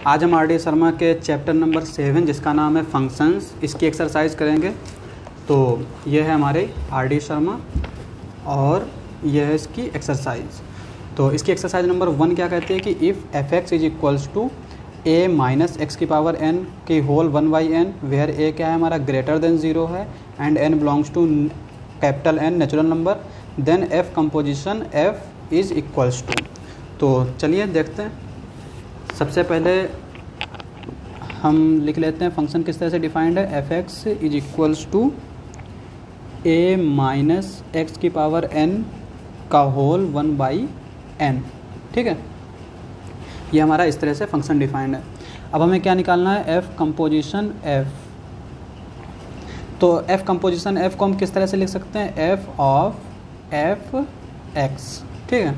आज हम आर.डी. शर्मा के चैप्टर नंबर 7 जिसका नाम है फंक्शंस, इसकी एक्सरसाइज करेंगे। तो ये है हमारे आर.डी. शर्मा और यह है इसकी एक्सरसाइज। तो इसकी एक्सरसाइज नंबर 1 क्या कहती है कि if f x is equals to a minus x की पावर n की होल 1/n वेयर a क्या है हमारा ग्रेटर देन 0 है and n belongs to capital N natural number, then f composition f is equals to. तो चलिए देखते हैं। सबसे पहले हम लिख लेते हैं फंक्शन किस तरह से डिफाइंड है। F x is equals to a minus x की पावर n का होल 1/n। ठीक है, ये हमारा इस तरह से फंक्शन डिफाइंड है। अब हमें क्या निकालना है, f कंपोजिशन f। तो f कंपोजिशन f को हम किस तरह से लिख सकते हैं, f ऑफ f x। ठीक है,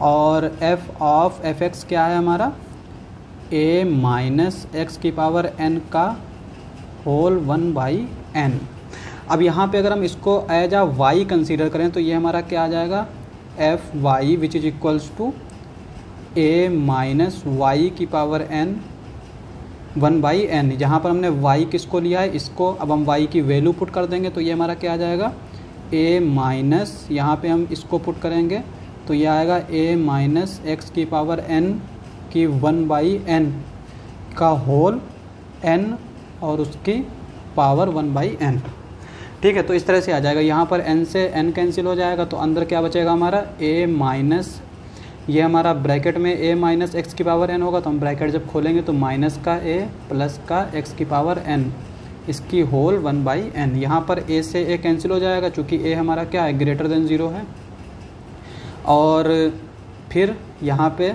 और f ऑफ f x क्या है हमारा, a माइनस एक्स की पावर n का होल 1/n। अब यहाँ पे अगर हम इसको एज आ y कंसीडर करें तो ये हमारा क्या आ जाएगा, f y which is equals to a minus y की पावर n 1/n। जहाँ पर हमने y किसको लिया है, इसको। अब हम y की वैल्यू पुट कर देंगे तो ये हमारा क्या आ जाएगा, a माइनस, यहाँ पे हम इसको पुट करेंगे तो ये आएगा a माइनस एक्स की पावर n की 1/n का होल n और उसकी पावर 1/n। ठीक है, तो इस तरह से आ जाएगा। यहाँ पर n से n कैंसिल हो जाएगा तो अंदर क्या बचेगा हमारा, a माइनस, ये हमारा ब्रैकेट में a माइनस एक्स की पावर n होगा तो हम ब्रैकेट जब खोलेंगे तो माइनस का a प्लस का x की पावर n इसकी होल 1/n। यहाँ पर a से a कैंसिल हो जाएगा चूँकि a हमारा क्या है, ग्रेटर देन 0 है। और फिर यहाँ पे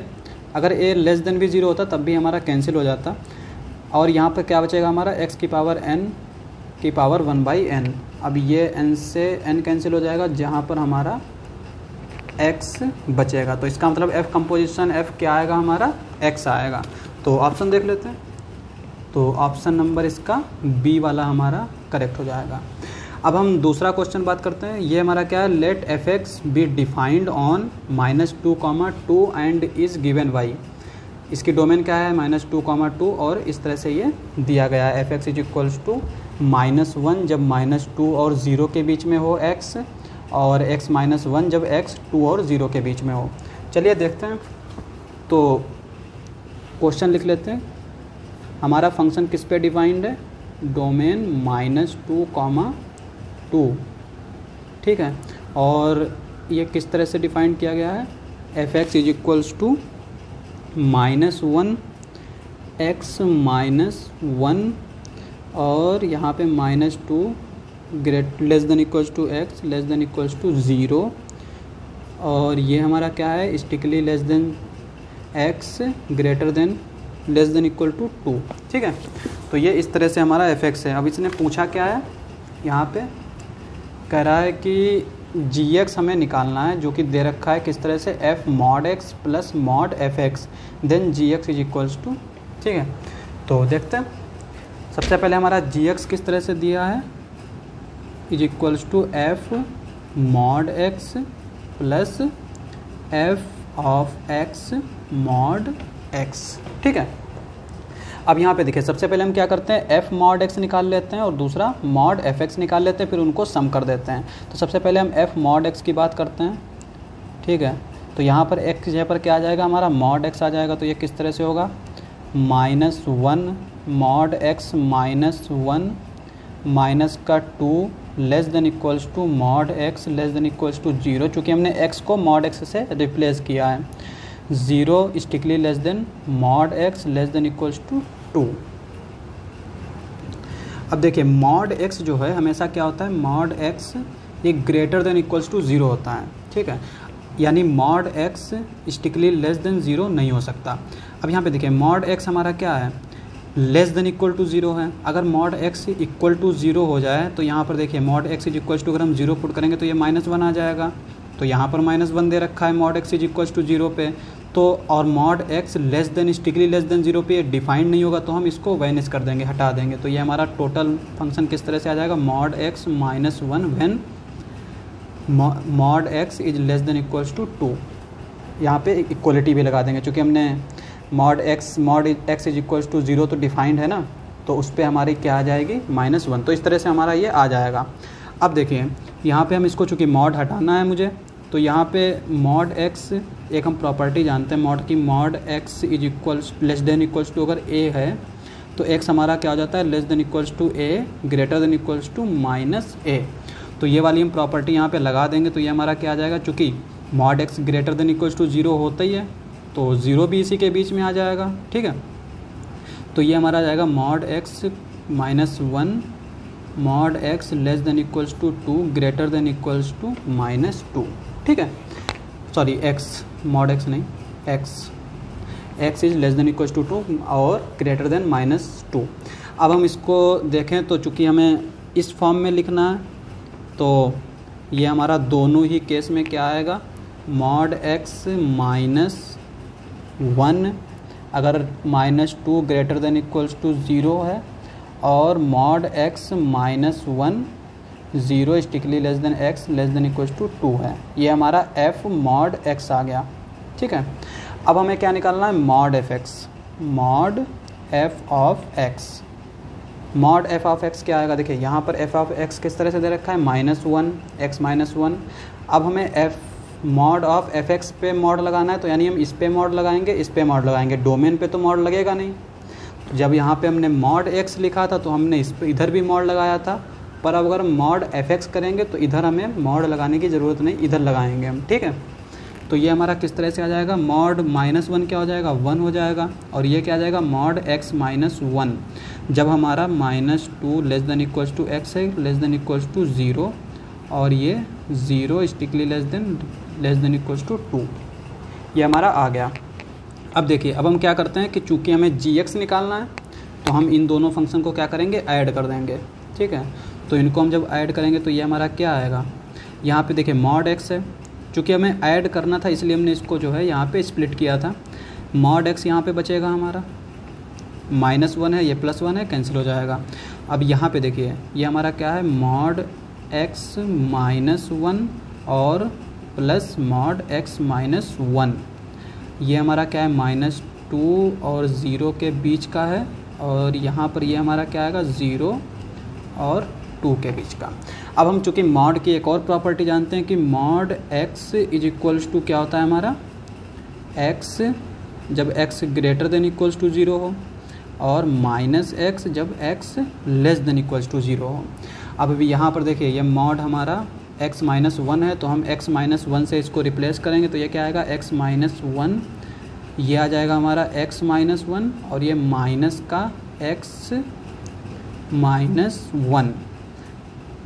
अगर a लेस देन भी 0 होता तब भी हमारा कैंसिल हो जाता। और यहाँ पर क्या बचेगा हमारा, x की पावर n की पावर 1/n। अब ये n से n कैंसिल हो जाएगा जहाँ पर हमारा x बचेगा। तो इसका मतलब f कंपोजिशन f क्या आएगा हमारा, x आएगा। तो ऑप्शन देख लेते हैं। तो ऑप्शन नंबर इसका B वाला हमारा करेक्ट हो जाएगा। अब हम दूसरा क्वेश्चन बात करते हैं। ये हमारा क्या है, let f x be defined on -2, and is given y। इसकी डोमेन क्या है, -2, और इस तरह से ये दिया गया है। F x is equals to -1 जब -2 और 0 के बीच में हो x, और x -1 जब x 2 और 0 के बीच में हो। चलिए देखते हैं। तो क्वेश्चन लिख लेते हैं। हमारा फंक्शन किस पे डिफाइंड है, डोमेन -2, ठीक है। और ये किस तरह से डिफाइन किया गया है, f x is equals to -1 x -1 और यहाँ पे -2 great less than equals to x less than equals to 0, और ये हमारा क्या है, strictly less than x greater than less than equal to 2। ठीक है, तो ये इस तरह से हमारा fx है। अब इसने पूछा क्या है, यहाँ पे कह रहा है कि gx हमें निकालना है, जो कि दे रखा है किस तरह से, f mod x plus mod fx then gx is equals to. ठीक है, तो देखते हैं। सबसे पहले हमारा gx किस तरह से दिया है, is equals to f mod x plus f of x mod x। ठीक है, अब यहाँ पे देखिए, सबसे पहले हम क्या करते हैं, f mod x निकाल लेते हैं और दूसरा mod fx निकाल लेते हैं, फिर उनको सम कर देते हैं। तो सबसे पहले हम f mod x की बात करते हैं। ठीक है, तो यहाँ पर x की जगह पर क्या आ जाएगा हमारा, mod x आ जाएगा। तो ये किस तरह से होगा, -1 mod x -1 माइनस का 2 less than equals to mod x less than equals to 0, चूँकि हमने x को mod x से रिप्लेस किया है। 0 strictly less than mod x less than equals to 2। अब देखिए, mod x जो है हमेशा क्या होता है, mod x ये ग्रेटर देन इक्वल्स टू 0 होता है। ठीक है, यानी mod x स्टिकली लेस देन 0 नहीं हो सकता। अब यहाँ पे देखिए, mod x हमारा क्या है, लेस देन इक्वल टू 0 है। अगर mod x इक्वल टू 0 हो जाए तो यहाँ पर देखिए, mod x is equals to अगर हम 0 पुट करेंगे तो ये -1 आ जाएगा। तो यहाँ पर -1 दे रखा है mod x is equals to 0 पे। तो और mod x less than strictly less than 0 पे डिफाइंड नहीं होगा तो हम इसको वैनिश कर देंगे, हटा देंगे। तो ये हमारा टोटल फंक्शन किस तरह से आ जाएगा, mod x -1 when mod x is less than equals to 2। यहाँ पे इक्वलिटी भी लगा देंगे, चूँकि हमने mod x is equals to 0 तो डिफाइंड है ना, तो उस पर हमारी क्या आ जाएगी -1। तो इस तरह से हमारा ये आ जाएगा। अब देखिए यहाँ पे हम इसको चूँकि मॉड हटाना है मुझे, तो यहाँ पे मॉड एक्स एक हम प्रॉपर्टी जानते हैं मॉड की, mod x is equals less than equals to अगर ए है तो एक्स हमारा क्या हो जाता है less than equals to a greater than equals to -a। तो ये वाली हम प्रॉपर्टी यहाँ पे लगा देंगे तो ये हमारा क्या आ जाएगा, चूँकि mod x greater than equals to 0 होता ही है तो 0 भी इसी के बीच में आ जाएगा। ठीक है, तो ये हमारा आ जाएगा mod x -1 mod x less than equals to 2 greater than equals to -2। ठीक है, सॉरी एक्स, मॉड एक्स नहीं, x is less than equals to 2 और ग्रेटर देन -2। अब हम इसको देखें तो चूँकि हमें इस फॉर्म में लिखना है तो ये हमारा दोनों ही केस में क्या आएगा, मॉड एक्स -1 अगर -2 ग्रेटर देन इक्वल्स टू 0 है और mod x -1 0 strictly less than x less than equals to 2 है। ये हमारा एफ मॉड एक्स आ गया। ठीक है, अब हमें क्या निकालना है, mod F x, mod F of x. Mod F of x क्या आएगा, देखिए यहाँ पर एफ ऑफ एक्स किस तरह से दे रखा है -1 x -1। अब हमें F mod of F x पे मॉड लगाना है तो यानी हम इस पे मॉड लगाएंगे, इस पे मॉड लगाएंगे, डोमेन पे तो मॉड लगेगा नहीं। जब यहाँ पे हमने मॉड एक्स लिखा था तो हमने इस पे इधर भी मॉड लगाया था, पर अब अगर मॉड एफ एक्स करेंगे तो इधर हमें मॉड लगाने की ज़रूरत नहीं, इधर लगाएंगे हम। ठीक है, तो ये हमारा किस तरह से आ जाएगा, मॉड -1 क्या हो जाएगा, 1 हो जाएगा, और ये क्या आ जाएगा मॉड एक्स -1 जब हमारा -2 less than equals to x है लेस देन इक्वल्स टू 0 और ये 0 strictly less than equals to 2। ये हमारा आ गया। अब देखिए अब हम क्या करते हैं कि चूँकि हमें gx निकालना है तो हम इन दोनों फंक्शन को क्या करेंगे, ऐड कर देंगे। ठीक है, तो इनको हम जब ऐड करेंगे तो ये हमारा क्या आएगा, यहाँ पे देखिए मॉड एक्स है, चूँकि हमें ऐड करना था इसलिए हमने इसको जो है यहाँ पे स्प्लिट किया था। मॉड एक्स यहाँ पे बचेगा हमारा, -1 है, ये +1 है, कैंसिल हो जाएगा। अब यहाँ पे देखिए ये हमारा क्या है, मॉड एक्स -1 और प्लस मॉड एक्स -1, ये हमारा क्या है -2 और 0 के बीच का है, और यहाँ पर ये हमारा क्या आएगा 0 और 2 के बीच का। अब हम चूँकि मॉड की एक और प्रॉपर्टी जानते हैं कि mod x is equals to क्या होता है हमारा, एक्स जब x greater than equals to 0 हो और -x जब x less than equals to 0 हो। अब अभी यहाँ पर देखिए ये मॉड हमारा x -1 है तो हम x -1 से इसको रिप्लेस करेंगे तो ये क्या आएगा x -1, ये आ जाएगा हमारा x -1 और ये माइनस का x -1,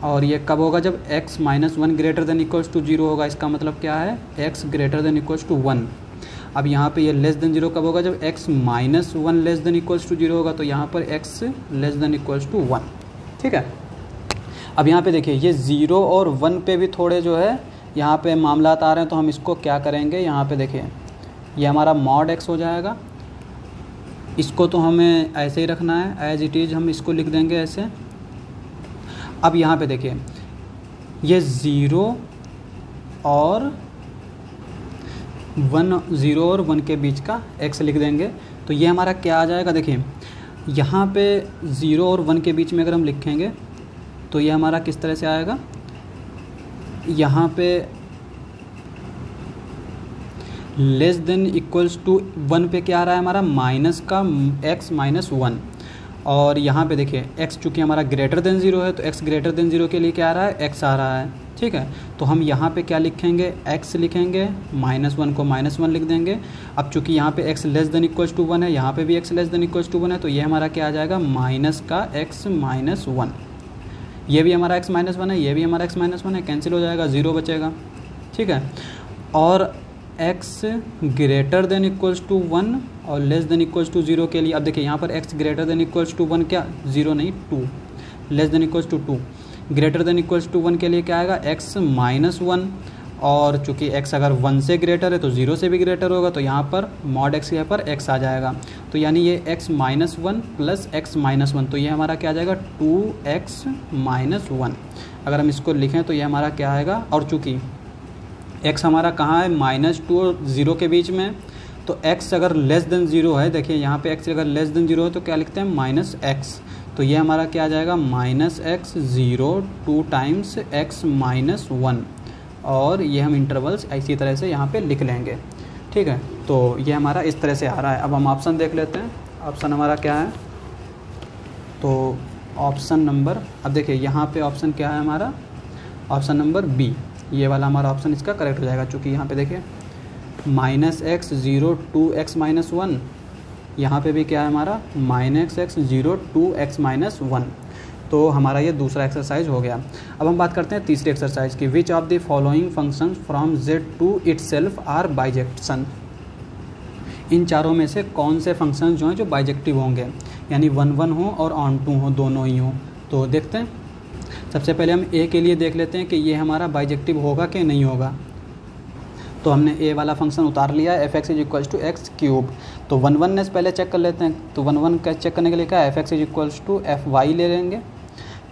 और ये कब होगा जब x -1 greater than equals to 0 होगा। इसका मतलब क्या है, x greater than equals to 1। अब यहाँ पे ये लेस देन 0 कब होगा, जब x -1 less than equals to 0 होगा, तो यहाँ पर x less than equals to 1। ठीक है, अब यहाँ पे देखिए ये 0 और 1 पे भी थोड़े जो है यहाँ पे मामलात आ रहे हैं, तो हम इसको क्या करेंगे, यहाँ पे देखिए ये हमारा मॉड x हो जाएगा, इसको तो हमें ऐसे ही रखना है एज इट इज़, हम इसको लिख देंगे ऐसे। अब यहाँ पे देखिए ये 0 और 1 के बीच का x लिख देंगे, तो ये हमारा क्या आ जाएगा, देखिए यहाँ पे 0 और 1 के बीच में अगर हम लिखेंगे तो ये हमारा किस तरह से आएगा, यहाँ पे लेस देन इक्वल्स टू 1 पे क्या आ रहा है हमारा, माइनस का x -1, और यहाँ पे देखिए x चूँकि हमारा ग्रेटर देन 0 है तो x ग्रेटर देन 0 के लिए क्या आ रहा है, x आ रहा है। ठीक है, तो हम यहाँ पे क्या लिखेंगे, x लिखेंगे, -1 को -1 लिख देंगे। अब चूँकि यहाँ पे x less than equals to 1 है, यहाँ पे भी x less than equals to 1 है, तो ये हमारा क्या आ जाएगा, माइनस का x -1, ये भी हमारा x -1 है, ये भी हमारा x -1 है, कैंसिल हो जाएगा, 0 बचेगा। ठीक है, और x greater than equals to 1 और लेस देन इक्वल्स टू 0 के लिए, अब देखिए यहाँ पर x greater than equals to 1 क्या, 0 नहीं 2, less than equals to 2, greater than equals to 1 के लिए क्या आएगा, x -1, और चूँकि x अगर 1 से ग्रेटर है तो 0 से भी ग्रेटर होगा, तो यहाँ पर मॉड x यहाँ पर x आ जाएगा, तो यानी ये x -1 प्लस x -1, तो ये हमारा क्या आ जाएगा 2x -1। अगर हम इसको लिखें तो ये हमारा क्या आएगा, और चूँकि x हमारा कहाँ है, -2 और 0 के बीच में, तो x अगर लेस देन 0 है, देखिए यहाँ पे x अगर लेस देन 0 है तो क्या लिखते हैं माइनस एक्स, तो ये हमारा क्या आ जाएगा minus x 0 2 times x minus 1, और ये हम इंटरवल्स इसी तरह से यहाँ पे लिख लेंगे। ठीक है, तो ये हमारा इस तरह से आ रहा है। अब हम ऑप्शन देख लेते हैं, ऑप्शन हमारा क्या है। तो ऑप्शन नंबर, अब देखिए यहाँ पे ऑप्शन क्या है हमारा, ऑप्शन नंबर बी, ये वाला हमारा ऑप्शन इसका करेक्ट हो जाएगा। चूँकि यहाँ पे देखिए माइनस एक्स 0 2x माइनस 1, यहाँ पे भी क्या है हमारा माइनस एक्स 0 2x माइनस 1, तो हमारा ये दूसरा एक्सरसाइज हो गया। अब हम बात करते हैं तीसरी एक्सरसाइज की। Which of the following functions from z to itself are bijection. इन चारों में से कौन से फंक्शंस जो हैं जो बाइजेक्टिव होंगे, यानी 1 1 हो और ऑन टू हो, दोनों ही हो। तो देखते हैं, सबसे पहले हम a के लिए देख लेते हैं कि ये हमारा बाइजेक्टिव होगा कि नहीं होगा। तो हमने a वाला फंक्शन उतार लिया है, fx is equals to x cube. तो 1 1 पहले चेक कर लेते हैं। तो 1 1 का चेक करने के लिए क्या है, fx is equals to fy ले लेंगे।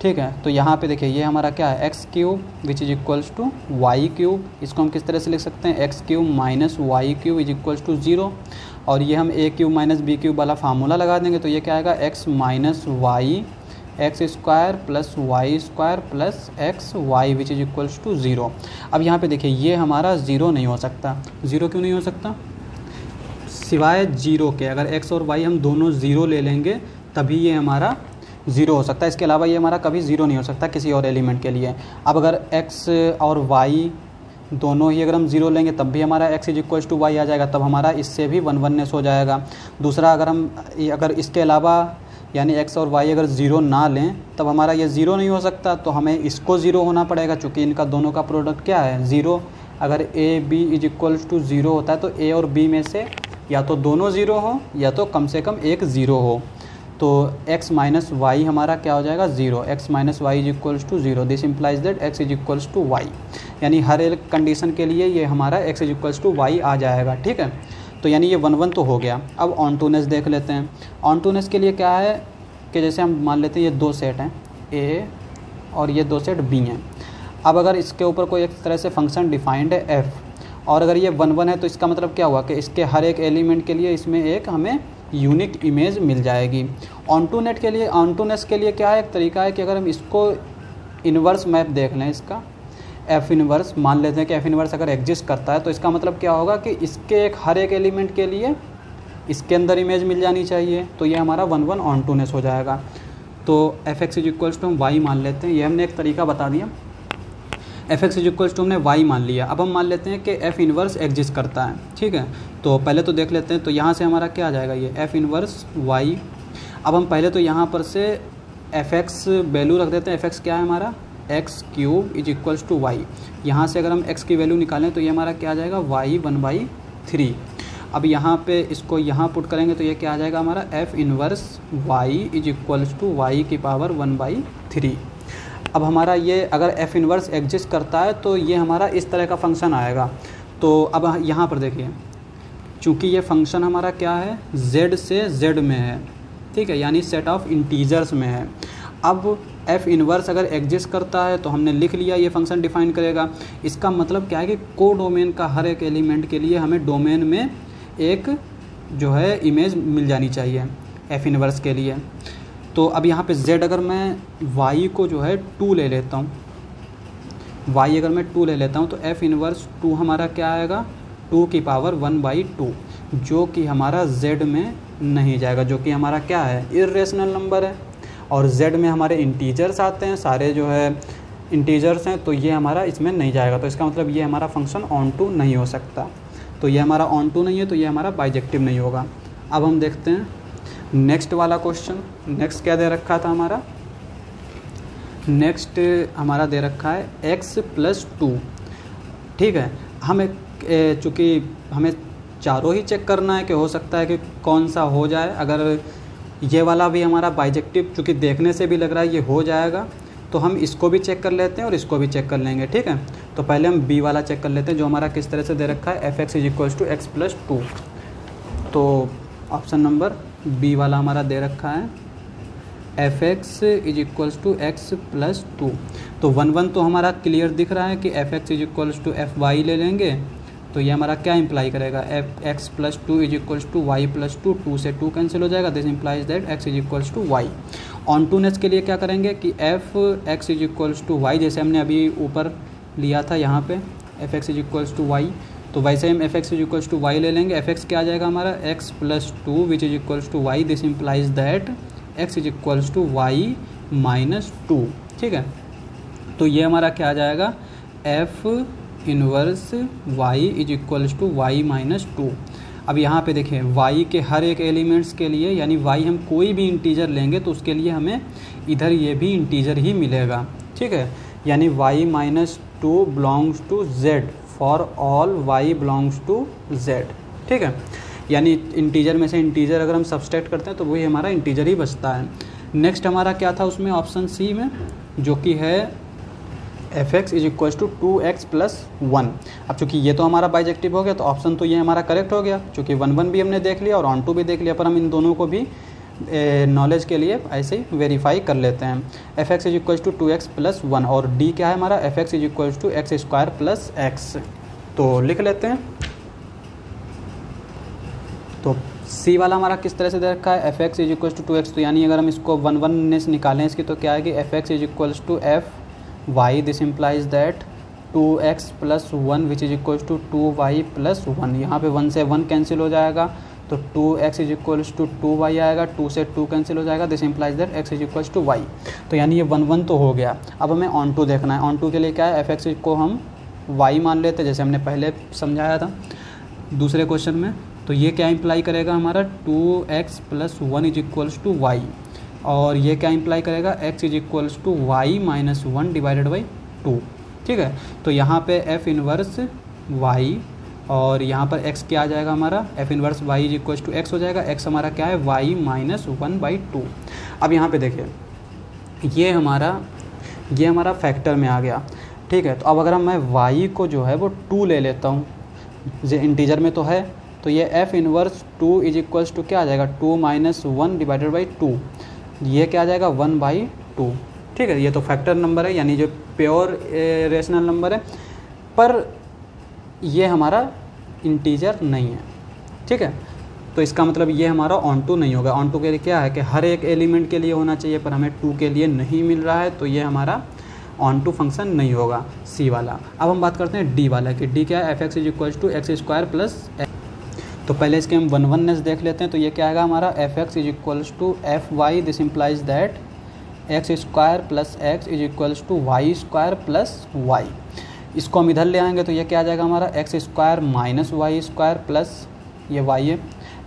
ठीक है, तो यहाँ पे देखिए ये हमारा क्या है x cube which is equals to y cube. इसको हम किस तरह से लिख सकते हैं, x cube minus y cube is equals to 0, और ये हम a cube minus b cube वाला फार्मूला लगा देंगे। तो ये क्या आएगा x minus y x square plus y square plus x y which is equals to 0। अब यहाँ पे देखिए ये हमारा 0 नहीं हो सकता। 0 क्यों नहीं हो सकता, सिवाय 0 के, अगर x और y हम दोनों 0 ले लेंगे तभी ये हमारा 0 हो सकता है। इसके अलावा ये हमारा कभी 0 नहीं हो सकता किसी और एलिमेंट के लिए। अब अगर x और y दोनों ही अगर हम 0 लेंगे तब भी हमारा x is equals to y आ जाएगा, तब हमारा इससे भी 1 1नेस हो जाएगा। दूसरा, अगर इसके अलावा यानी x और y अगर 0 ना लें तब हमारा ये 0 नहीं हो सकता, तो हमें इसको 0 होना पड़ेगा, चूँकि इनका दोनों का प्रोडक्ट क्या है 0। अगर a b is equals to 0 होता है तो a और b में से या तो दोनों 0 हो या तो कम से कम एक 0 हो। तो x माइनस वाई हमारा क्या हो जाएगा 0, x minus y is equals to 0, this implies that x is equals to y, यानी हर एक कंडीशन के लिए ये हमारा x is equals to y आ जाएगा। ठीक है, तो यानी ये 1 1 तो हो गया। अब ऑन टूनेस देख लेते हैं। ऑन टूनेस के लिए क्या है कि जैसे हम मान लेते हैं ये 2 सेट हैं a और ये 2 सेट b हैं। अब अगर इसके ऊपर कोई एक तरह से फंक्शन डिफाइंड है f, और अगर ये 1 1 है तो इसका मतलब क्या हुआ कि इसके हर एक एलिमेंट के लिए इसमें एक हमें यूनिक इमेज मिल जाएगी। ऑनटूनेस के लिए क्या है, एक तरीका है कि अगर हम इसको इन्वर्स मैप देख लें, इसका एफ इन्वर्स मान लेते हैं कि एफ इन्वर्स अगर एग्जिस्ट करता है तो इसका मतलब क्या होगा कि इसके हर एक एलिमेंट के लिए इसके अंदर इमेज मिल जानी चाहिए। तो ये हमारा 1 1 ऑनटूनेस हो जाएगा। तो f x is equals to हम वाई मान लेते हैं, ये हमने एक तरीका बता दिया। F x is equals to हमने वाई मान लिया। अब हम मान लेते हैं कि एफ इन्वर्स एग्जिस्ट करता है। ठीक है, तो पहले तो देख लेते हैं। तो यहाँ से हमारा क्या आ जाएगा, ये एफ इन्वर्स वाई। अब हम पहले तो यहाँ पर से एफ एक्स वैल्यू रख देते हैं। एफ एक्स क्या है हमारा x cube is equals to y. यहाँ से अगर हम एक्स की वैल्यू निकालें तो ये हमारा क्या आ जाएगा वाई 1/3। अब यहाँ पे इसको यहाँ पुट करेंगे तो ये क्या आ जाएगा हमारा f inverse y is equals to y की पावर 1/3। अब हमारा ये अगर एफ इन्वर्स एग्जिस्ट करता है तो ये हमारा इस तरह का फंक्शन आएगा। तो अब यहाँ पर देखिए, चूँकि ये फंक्शन हमारा क्या है z से z में है, ठीक है, यानी सेट ऑफ इंटीजर्स में है। अब एफ इन्वर्स अगर एग्जिस्ट करता है तो हमने लिख लिया ये फंक्शन डिफाइन करेगा। इसका मतलब क्या है कि को डोमेन का हर एक एलिमेंट के लिए हमें डोमेन में एक जो है इमेज मिल जानी चाहिए एफ इन्वर्स के लिए। तो अब यहाँ पे z अगर मैं y को जो है 2 ले लेता हूँ, y अगर मैं 2 ले लेता हूँ तो एफ इन्वर्स 2 हमारा क्या आएगा 2 की पावर 1/2, जो कि हमारा z में नहीं जाएगा, जो कि हमारा क्या है इर्रेशनल नंबर है। और z में हमारे इंटीजर्स आते हैं, सारे जो है इंटीजर्स हैं, तो ये हमारा इसमें नहीं जाएगा। तो इसका मतलब ये हमारा फंक्शन ऑन टू नहीं हो सकता। तो ये हमारा ऑन टू नहीं है, तो ये हमारा बाइजेक्टिव नहीं होगा। अब हम देखते हैं नेक्स्ट वाला क्वेश्चन। नेक्स्ट क्या दे रखा था हमारा, नेक्स्ट हमारा दे रखा है x + 2। ठीक है, हमें चूँकि हमें चारों ही चेक करना है कि हो सकता है कि कौन सा हो जाए। अगर ये वाला भी हमारा बाइजेक्टिव चूँकि देखने से भी लग रहा है ये हो जाएगा, तो हम इसको भी चेक कर लेते हैं और इसको भी चेक कर लेंगे। ठीक है, तो पहले हम b वाला चेक कर लेते हैं, जो हमारा किस तरह से दे रखा है f x is equals to x + 2। तो ऑप्शन नंबर बी वाला हमारा दे रखा है f x is equals to x + 2। तो 1 1 तो हमारा क्लियर दिख रहा है कि f x is equals to f y ले लेंगे तो ये हमारा क्या इंप्लाई करेगा, f x plus two is equals to y plus two, two से टू कैंसिल हो जाएगा, this implies that x is equals to y. Ontoness के लिए क्या करेंगे कि f x is equals to y, जैसे हमने अभी ऊपर लिया था यहाँ पे f x is equals to y, तो वैसे हम f x is equals to y ले लेंगे। एफ एक्स क्या आ जाएगा हमारा x plus two which is equals to y, this implies that x is equals to y minus two. ठीक है, तो ये हमारा क्या आ जाएगा, f inverse y is equals to y minus two. अब यहाँ पे देखिए y के हर एक एलिमेंट्स के लिए, यानी y हम कोई भी इंटीजर लेंगे तो उसके लिए हमें इधर ये भी इंटीजर ही मिलेगा। ठीक है, यानी y minus two belongs to z for all y belongs to z। ठीक है, यानी इंटीजर में से इंटीजर अगर हम सब्सट्रैक्ट करते हैं तो वही हमारा इंटीजर ही बचता है। नेक्स्ट हमारा क्या था उसमें ऑप्शन सी में, जो कि है f x is equal to two x plus one. अब चूंकि ये तो हमारा बाइजेक्टिव हो गया तो ऑप्शन तो ये हमारा करेक्ट हो गया, चूँकि वन वन भी हमने देख लिया और ऑन टू भी देख लिया, पर हम इन दोनों को भी नॉलेज के लिए ऐसे ही वेरीफाई कर लेते हैं। F x is equal to two x plus one, और डी क्या है हमारा, f x is equal to x square plus x. तो लिख लेते हैं। तो सी वाला हमारा किस तरह से दे रखा है, f x is equal to two x, तो यानी अगर हम इसको वन वन ने से निकालें इसकी तो क्या है कि f x is equal to f y, this implies that two x plus one which is equal to two y plus one. यहाँ पे वन से वन कैंसिल हो जाएगा तो two x is equal to two y आएगा, two से two cancel हो जाएगा, this implies that x is equal to y. तो यानी ये वन वन तो हो गया। अब हमें ऑन टू देखना है। ऑन टू के लिए क्या है, एफ एक्स को हम वाई मान लेते हैं जैसे हमने पहले समझाया था दूसरे क्वेश्चन में। तो ये क्या इंप्लाई करेगा हमारा, two x plus one is equals to y, और ये क्या इंप्लाई करेगा, x is equals to y minus one divided by two. ठीक है, तो यहाँ पे f इनवर्स y और यहाँ पर x क्या आ जाएगा हमारा, f inverse y is equals to x हो जाएगा, x हमारा क्या है y minus one by two. अब यहाँ पे देखिए ये हमारा फैक्टर में आ गया। ठीक है, तो अब अगर मैं y को जो है वो टू ले लेता हूँ, इंटीजर में तो है, तो ये f inverse two is equals to क्या आ जाएगा, two minus one divided by two, ये क्या आ जाएगा वन बाई टू। ठीक है, ये तो फैक्टर नंबर है यानी जो प्योर रेशनल नंबर है, पर ये हमारा इंटीजर नहीं है। ठीक है, तो इसका मतलब ये हमारा ऑन टू नहीं होगा। ऑन टू के लिए क्या है कि हर एक एलिमेंट के लिए होना चाहिए, पर हमें टू के लिए नहीं मिल रहा है, तो ये हमारा ऑन टू फंक्शन नहीं होगा सी वाला। अब हम बात करते हैं डी वाला कि डी क्या है, f x is equal to x square plus. तो पहले इसके हम वन वननेस देख लेते हैं। तो ये क्या आएगा हमारा, f x is equals to f y, this implies that x square plus x is equals to y square plus y. इसको हम इधर ले आएंगे तो ये क्या आ जाएगा हमारा, x square minus y square plus ये वाई है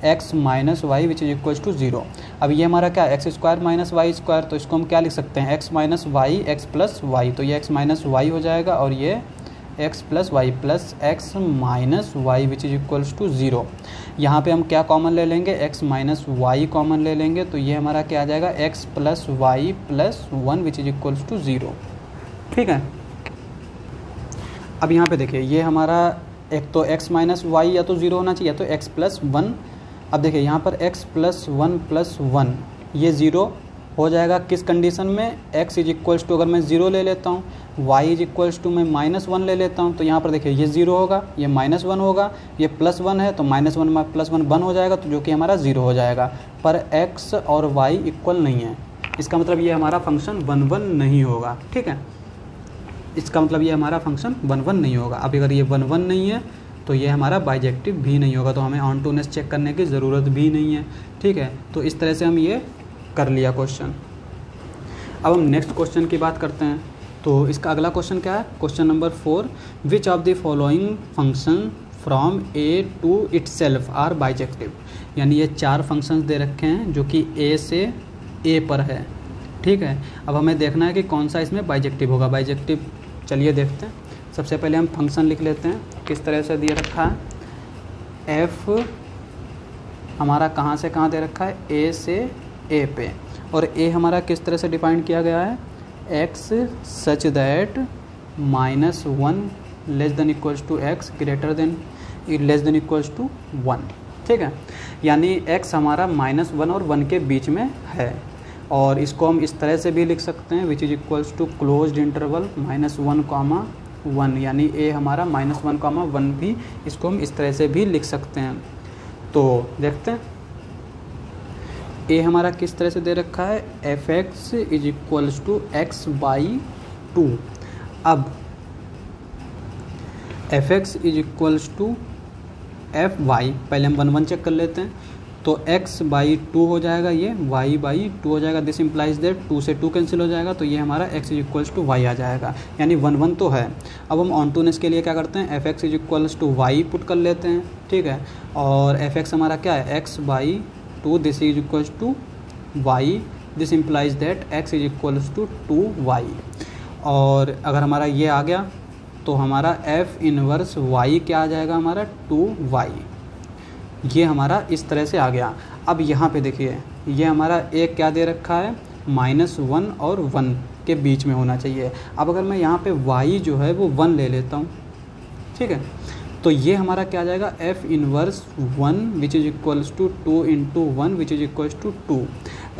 x minus y which is equals to zero. अब ये हमारा क्या, x square minus y square, तो इसको हम क्या लिख सकते हैं, x minus y x plus y, तो ये एक्स माइनस वाई हो जाएगा और ये x plus y plus x minus y which is equals to zero. यहाँ पे हम क्या कॉमन ले लेंगे, एक्स माइनस वाई कॉमन ले लेंगे, तो ये हमारा क्या आ जाएगा, x plus y plus one which is equals to zero. ठीक है, अब यहाँ पे देखिए ये हमारा एक तो एक्स माइनस वाई या तो ज़ीरो होना चाहिए या तो एक्स प्लस वन। अब देखिए यहाँ पर एक्स प्लस वन ये ज़ीरो हो जाएगा किस कंडीशन में, x इज इक्वल्स टू अगर मैं ज़ीरो ले लेता हूँ, y इज इक्वल्स टू मैं माइनस वन ले लेता हूँ, तो यहाँ पर देखिए ये ज़ीरो होगा, ये माइनस वन होगा, ये प्लस वन है तो माइनस वन में प्लस वन वन हो जाएगा, तो जो कि हमारा ज़ीरो हो जाएगा। पर x और y इक्वल नहीं है, इसका मतलब ये हमारा फंक्शन वन वन नहीं होगा। ठीक है, इसका मतलब ये हमारा फंक्शन वन वन नहीं होगा। अब अगर ये वन वन नहीं है तो ये हमारा बाइजेक्टिव भी नहीं होगा, तो हमें ऑन टूनेस चेक करने की ज़रूरत भी नहीं है। ठीक है, तो इस तरह से हम ये कर लिया क्वेश्चन। अब हम नेक्स्ट क्वेश्चन की बात करते हैं। तो इसका अगला क्वेश्चन क्या है, question number 4, which of the following function from a to itself are bijective. यानी ये चार फंक्शंस दे रखे हैं जो कि ए से ए पर है। ठीक है, अब हमें देखना है कि कौन सा इसमें बाइजेक्टिव होगा। बाइजेक्टिव चलिए देखते हैं। सबसे पहले हम फंक्शन लिख लेते हैं, किस तरह से दिए रखा है, एफ हमारा कहाँ से कहाँ दे रखा है, ए से ए पे, और ए हमारा किस तरह से डिफाइन किया गया है, x such that minus one less than equals to x greater than less than equals to one. ठीक है, यानी एक्स हमारा माइनस वन और वन के बीच में है, और इसको हम इस तरह से भी लिख सकते हैं, which is equals to closed interval minus one comma 1, यानी ए हमारा -1, 1 भी, इसको हम इस तरह से भी लिख सकते हैं। तो देखते हैं ए हमारा किस तरह से दे रखा है, fx is equals to x/2। अब fx is equals to fy, पहले हम 1 1 चेक कर लेते हैं। तो x/2 हो जाएगा, ये y/2 हो जाएगा। दिस इम्प्लाइज दैट 2 से 2 कैंसिल हो जाएगा, तो ये हमारा x is equals to y आ जाएगा, यानी 1 1 तो है। अब हम ऑन टूनेस के लिए क्या करते हैं, fx is equals to y put कर लेते हैं, ठीक है। और fx हमारा क्या है, x/2, this is equals to y, this implies that x is equals to 2y। और अगर हमारा ये आ गया तो हमारा f इनवर्स y क्या आ जाएगा, हमारा 2y। ये हमारा इस तरह से आ गया। अब यहाँ पे देखिए, ये हमारा एक क्या दे रखा है, -1 और 1 के बीच में होना चाहिए। अब अगर मैं यहाँ पे y जो है वो 1 ले लेता हूँ, ठीक है, तो ये हमारा क्या आ जाएगा, f inverse 1 which is equals to 2 into 1 which is equals to 2।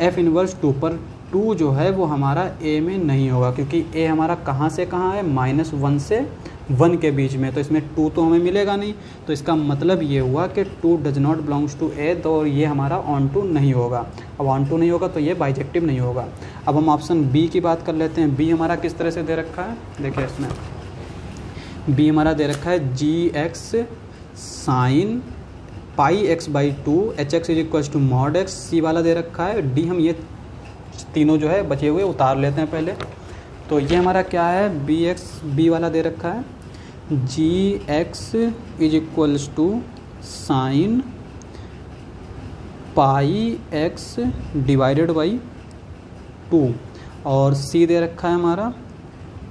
f inverse 2 पर 2 जो है वो हमारा a में नहीं होगा, क्योंकि a हमारा कहाँ से कहाँ है, -1 से 1 के बीच में, तो इसमें 2 तो हमें मिलेगा नहीं। तो इसका मतलब ये हुआ कि 2 does not belongs to a, तो ये हमारा ऑन टू नहीं होगा। अब ऑन टू नहीं होगा तो ये बाइजेक्टिव नहीं होगा। अब हम ऑप्शन बी की बात कर लेते हैं। बी हमारा किस तरह से दे रखा है, देखिए इसमें बी हमारा दे रखा है gx sin πx/2 hx is equals to mod x। C वाला दे रखा है, डी हम ये तीनों जो है बचे हुए उतार लेते हैं पहले। तो ये हमारा क्या है, बी वाला दे रखा है gx is equals to sin πx/2, और सी दे रखा है हमारा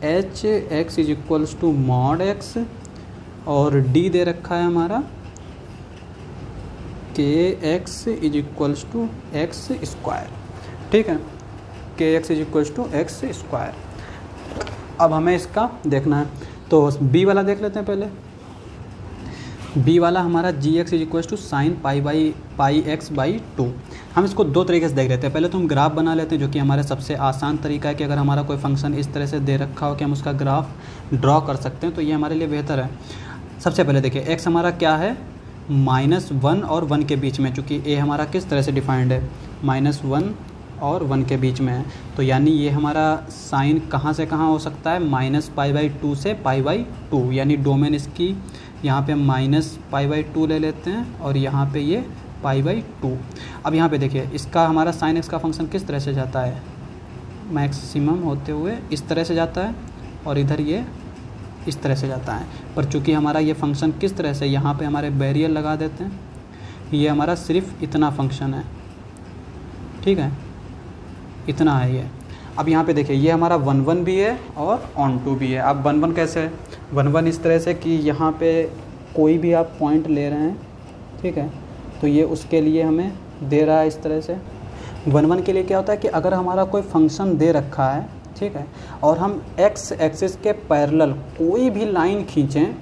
hx is equals to mod x, और डी दे रखा है हमारा kx is equals to x square, ठीक है, kx is equals to x square. अब हमें इसका देखना है, तो बी वाला देख लेते हैं पहले। बी वाला हमारा gx is equals to sine πx/2। हम इसको दो तरीके से देख लेते हैं। पहले तो हम ग्राफ बना लेते हैं, जो कि हमारा सबसे आसान तरीका है कि अगर हमारा कोई फंक्शन इस तरह से दे रखा हो कि हम उसका ग्राफ ड्रॉ कर सकते हैं, तो ये हमारे लिए बेहतर है। सबसे पहले देखिए x हमारा क्या है, -1 और 1 के बीच में, चूँकि a हमारा किस तरह से डिफाइंड है, -1 और 1 के बीच में है, तो यानी ये हमारा साइन कहाँ से कहाँ हो सकता है, -π/2 से π/2, यानी डोमेन इसकी यहाँ पे -π/2 ले लेते हैं और यहाँ पे ये π/2। अब यहाँ पे देखिए इसका हमारा साइन एक्स का फंक्शन किस तरह से जाता है, मैक्सिमम होते हुए इस तरह से जाता है, और इधर ये इस तरह से जाता है। पर चूँकि हमारा ये फंक्शन किस तरह से, यहाँ पे हमारे बैरियर लगा देते हैं, ये हमारा सिर्फ इतना फंक्शन है, ठीक है, इतना है ये। अब यहाँ पे देखिए ये हमारा 1 1 भी है और ऑन टू भी है। अब 1 1 कैसे है, 1 1 इस तरह से कि यहाँ पे कोई भी आप पॉइंट ले रहे हैं, ठीक है, तो ये उसके लिए हमें दे रहा है इस तरह से। 1 1 के लिए क्या होता है कि अगर हमारा कोई फंक्शन दे रखा है, ठीक है, और हम x एक्सिस के पैरेलल कोई भी लाइन खींचें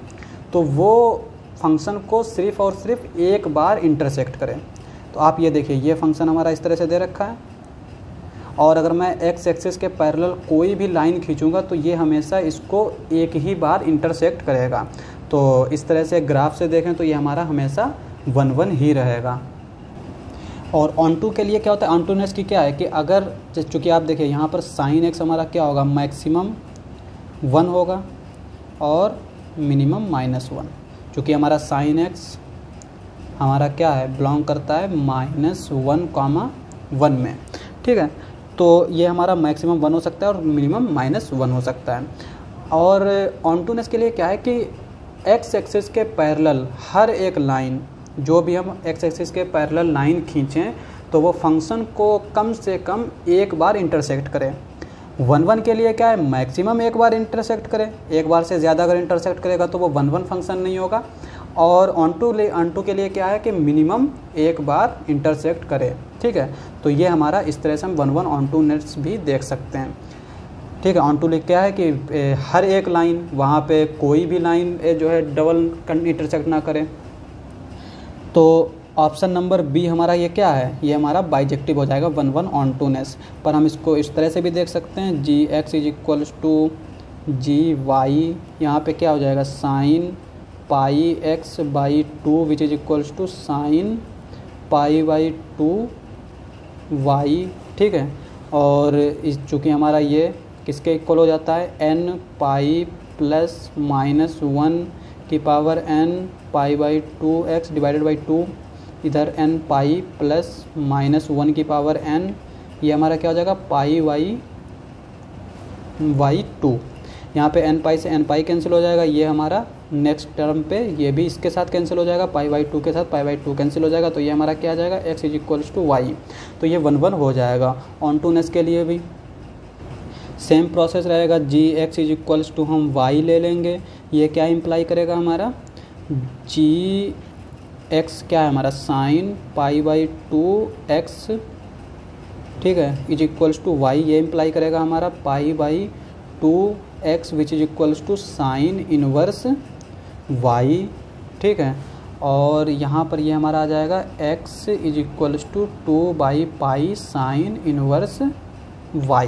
तो वो फंक्शन को सिर्फ और सिर्फ एक बार इंटरसेक्ट करें। तो आप ये देखिए ये फंक्शन हमारा इस तरह से दे रखा है, और अगर मैं x एक्सिस के पैरेलल कोई भी लाइन खींचूंगा तो ये हमेशा इसको एक ही बार इंटरसेक्ट करेगा। तो इस तरह से ग्राफ से देखें तो ये हमारा हमेशा 1 1 ही रहेगा। और ऑन टू के लिए क्या होता है, ऑन टूनेस की क्या है कि अगर चूँकि आप देखिए यहाँ पर साइन एक्स हमारा क्या होगा, मैक्सिमम 1 होगा और मिनिमम -1। चूँकि हमारा साइन एक्स हमारा क्या है, बिलोंग करता है -1, 1 में, ठीक है। तो ये हमारा मैक्सिमम 1 हो सकता है और मिनिमम -1 हो सकता है। और ऑन टूनेस के लिए क्या है कि एक्स एक्सिस के पैरेलल हर एक लाइन, जो भी हम एक्स एक्सिस के पैरेलल लाइन खींचें तो वो फंक्शन को कम से कम एक बार इंटरसेक्ट करें। 1 1 के लिए क्या है, मैक्सिमम एक बार इंटरसेक्ट करें, एक बार से ज़्यादा अगर इंटरसेक्ट करेगा तो वो 1 1 फंक्शन नहीं होगा। और ऑन टू के लिए क्या है कि मिनिमम एक बार इंटरसेक्ट करे, ठीक है। तो ये हमारा इस तरह से हम 1 1 ऑन टू नेट्स भी देख सकते हैं, ठीक है। ऑन टू ले क्या है कि हर एक लाइन, वहाँ पे कोई भी लाइन जो है डबल इंटरसेक्ट ना करे। तो ऑप्शन नंबर बी हमारा ये क्या है, ये हमारा बाइजेक्टिव हो जाएगा 1 1 ऑन टूनेस। पर हम इसको इस तरह से भी देख सकते हैं, gx is equals to g y यहाँ पे क्या हो जाएगा sine pi x by 2 which is equals to sine pi by 2 y, ठीक है। और इस चूँकि हमारा ये किसके इक्वल हो जाता है n पाई प्लस माइनस 1 की power n pi by 2x divided by 2, इधर n पाई प्लस माइनस 1 की पावर n, ये हमारा क्या हो जाएगा पाई बाई 2। यहाँ पे n पाई से n पाई कैंसिल हो जाएगा, ये हमारा नेक्स्ट टर्म पे ये भी इसके साथ कैंसिल हो जाएगा, पाई बाई 2 के साथ पाई बाई 2 कैंसिल हो जाएगा, तो ये हमारा क्या आ जाएगा x is equals to y. तो ये 1 1 हो जाएगा। ऑन टू नेक्स्ट के लिए भी सेम प्रोसेस रहेगा, जी एक्स इज इक्वल्स टू हम y ले लेंगे, ये क्या इम्प्लाई करेगा हमारा जी एक्स क्या है हमारा साइन पाई बाई 2x, ठीक है, इज इक्वल्स टू वाई, ये इम्प्लाई करेगा हमारा pi by 2x which is equals to sine inverse y, ठीक है। और यहाँ पर ये हमारा आ जाएगा x is equals to 2 by pi sine inverse y।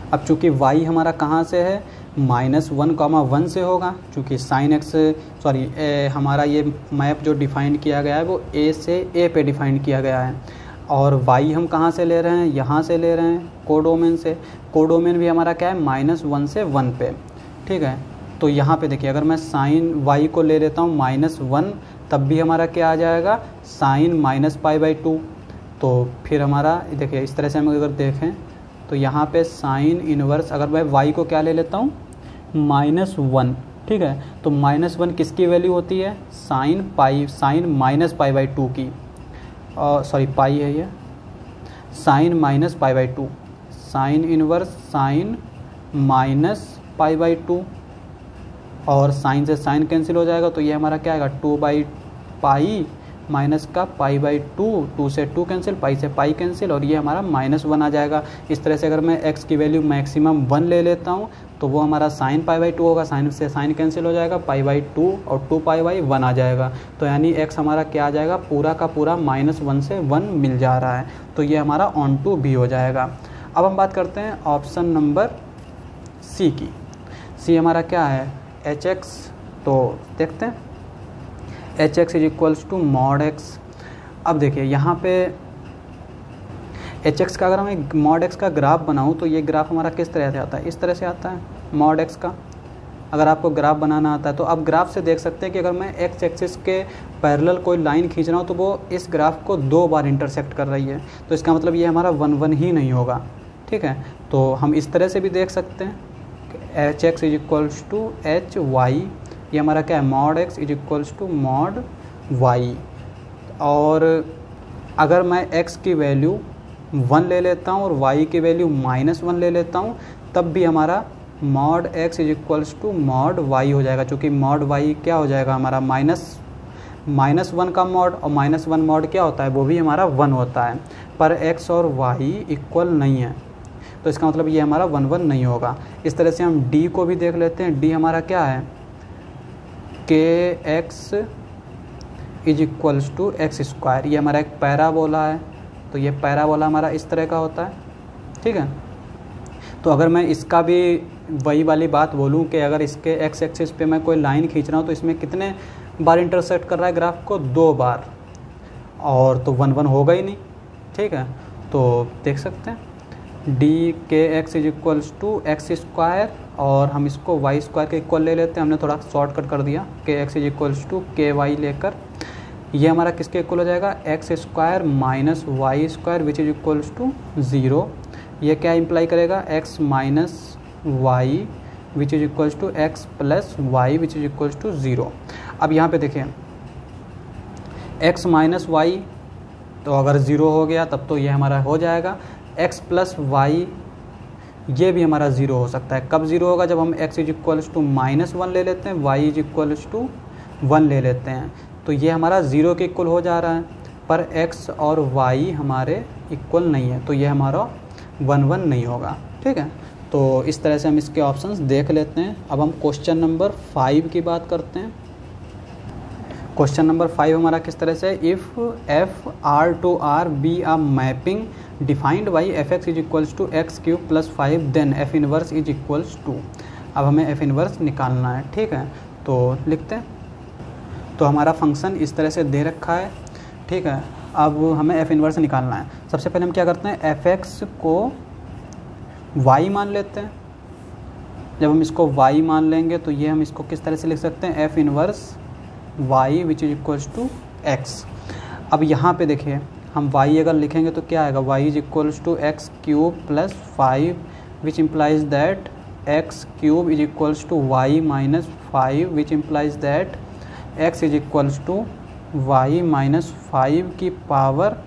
अब चूँकि y हमारा कहाँ से है -1,1 से होगा, चूँकि साइन एक्स हमारा ये मैप जो डिफ़ाइन किया गया है वो a से a पे डिफ़ाइन किया गया है, और y हम कहाँ से ले रहे हैं यहाँ से ले रहे हैं कोडोमेन से। कोडोमेन भी हमारा क्या है -1 से 1 पे, ठीक है। तो यहाँ पे देखिए अगर मैं साइन y को ले लेता हूँ -1, तब भी हमारा क्या आ जाएगा साइन माइनस पाई बाई 2। तो फिर हमारा देखिए इस तरह से हम अगर देखें तो यहाँ पे साइन इनवर्स, अगर मैं y को क्या ले लेता हूँ -1, ठीक है, तो -1 किसकी वैल्यू होती है साइन माइनस पाई बाई 2 की, पाई है ये, sine minus pi by 2, sine inverse sine minus pi by 2, और साइन से साइन कैंसिल हो जाएगा, तो ये हमारा क्या आएगा 2 बाई पाई माइनस का पाई बाई 2, 2 से 2 कैंसिल, पाई से पाई कैंसिल, और ये हमारा -1 आ जाएगा। इस तरह से अगर मैं x की वैल्यू मैक्सिमम 1 ले लेता हूँ तो वो हमारा साइन पाई बाई 2 होगा, साइन से साइन कैंसिल हो जाएगा, पाई बाई 2 और 2 पाई बाई 1 आ जाएगा। तो यानी x हमारा क्या आ जाएगा पूरा का पूरा -1 से 1 मिल जा रहा है, तो ये हमारा ऑन टू भी हो जाएगा। अब हम बात करते हैं ऑप्शन नंबर सी की। सी हमारा क्या है hx, तो देखते हैं hx is equals to mod x। अब देखिए यहाँ पे hx का अगर मैं मॉड x का ग्राफ बनाऊँ तो ये ग्राफ हमारा किस तरह से आता है, इस तरह से आता है मॉड x का। अगर आपको ग्राफ बनाना आता है तो आप ग्राफ से देख सकते हैं कि अगर मैं x एक्सिस के पैरेलल कोई लाइन खींच रहा हूँ तो वो इस ग्राफ को 2 बार इंटरसेक्ट कर रही है, तो इसका मतलब ये हमारा 1 1 ही नहीं होगा, ठीक है। तो हम इस तरह से भी देख सकते हैं hx is equals to hy, ये हमारा क्या है mod x is equals to mod y। और अगर मैं x की वैल्यू 1 ले लेता हूँ और y की वैल्यू -1 ले लेता हूँ, तब भी हमारा mod x is equals to mod y हो जाएगा, क्योंकि मॉड y क्या हो जाएगा हमारा -1 का मॉड, और -1 मॉड क्या होता है वो भी हमारा 1 होता है, पर x और y इक्वल नहीं है, तो इसका मतलब ये हमारा 1 1 नहीं होगा। इस तरह से हम d को भी देख लेते हैं। d हमारा क्या है kx is equals to x square, ये हमारा एक पैराबोला है, तो ये पैराबोला हमारा इस तरह का होता है, ठीक है। तो अगर मैं इसका भी वही वाली बात बोलूं कि अगर इसके एक्स एक्सिस पे मैं कोई लाइन खींच रहा हूं तो इसमें कितने बार इंटरसेक्ट कर रहा है ग्राफ को 2 बार, और तो 1 1 होगा ही नहीं, ठीक है। तो देख सकते हैं d k x is equals to x square, और हम इसको वाई स्क्वायर के इक्वल ले लेते हैं, हमने थोड़ा शॉर्टकट कर दिया, k x is equals to k y लेकर, ये हमारा किसके इक्वल हो जाएगा x square minus y square which is equals to 0। ये क्या इम्प्लाई करेगा x minus y which is equals to x plus y which is equals to 0। अब यहाँ पे देखें एक्स माइनस वाई, तो अगर 0 हो गया तब तो ये हमारा हो जाएगा, एक्स प्लस वाई ये भी हमारा 0 हो सकता है। कब 0 होगा, जब हम x इज इक्वल्स टू -1 ले लेते हैं, y इज इक्वल्स टू 1 ले लेते हैं, तो ये हमारा 0 के इक्वल हो जा रहा है, पर x और y हमारे इक्वल नहीं है, तो ये हमारा 1 1 नहीं होगा, ठीक है। तो इस तरह से हम इसके ऑप्शंस देख लेते हैं। अब हम क्वेश्चन नंबर 5 की बात करते हैं। क्वेश्चन नंबर 5 हमारा किस तरह से, if f R to R be a mapping defined by f x is equals to x cube plus 5 then f inverse is equals to. अब हमें एफ इनवर्स निकालना है, ठीक है, तो लिखते हैं। तो हमारा फंक्शन इस तरह से दे रखा है, ठीक है। अब हमें एफ इनवर्स निकालना है। सबसे पहले हम क्या करते हैं, एफ एक्स को वाई मान लेते हैं। जब हम इसको y मान लेंगे तो ये हम इसको किस तरह से लिख सकते हैं, f inverse y which is equals to x. अब यहाँ पे देखिए हम y अगर लिखेंगे तो क्या आएगा, y is equals to x cube plus 5 which implies that x cube is equals to y minus 5 which implies that x is equals to y minus 5 की पावर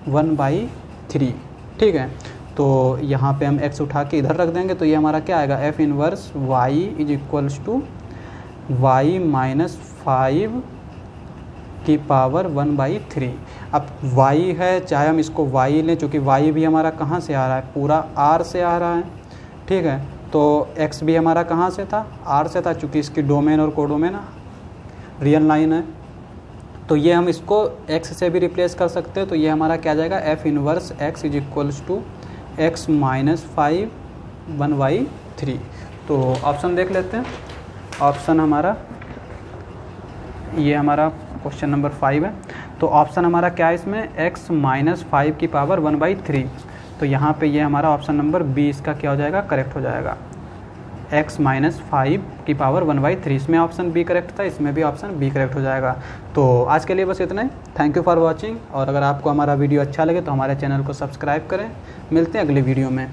1/3, ठीक है। तो यहाँ पे हम x उठा के इधर रख देंगे तो ये हमारा क्या आएगा, f inverse y is equals to y minus 5 की पावर 1/3। अब y है, चाहे हम इसको y लें, चूँकि y भी हमारा कहाँ से आ रहा है, पूरा r से आ रहा है, ठीक है। तो x भी हमारा कहाँ से था, r से था, चूँकि इसकी डोमेन और कोडोमेन रियल लाइन है। तो ये हम इसको x से भी रिप्लेस कर सकते हैं। तो ये हमारा क्या जाएगा, f inverse x is equals to x minus 5 1/3। तो ऑप्शन देख लेते हैं। ऑप्शन हमारा ये हमारा क्वेश्चन नंबर 5 है। तो ऑप्शन हमारा क्या है इसमें, x माइनस 5 की पावर 1/3। तो यहाँ पे ये हमारा ऑप्शन नंबर 20 का क्या हो जाएगा, करेक्ट हो जाएगा, x माइनस 5 की पावर 1/3। इसमें ऑप्शन बी करेक्ट था, इसमें भी ऑप्शन बी करेक्ट हो जाएगा। तो आज के लिए बस इतना ही। Thank you for watching. और अगर आपको हमारा वीडियो अच्छा लगे तो हमारे चैनल को सब्सक्राइब करें। मिलते हैं अगले वीडियो में।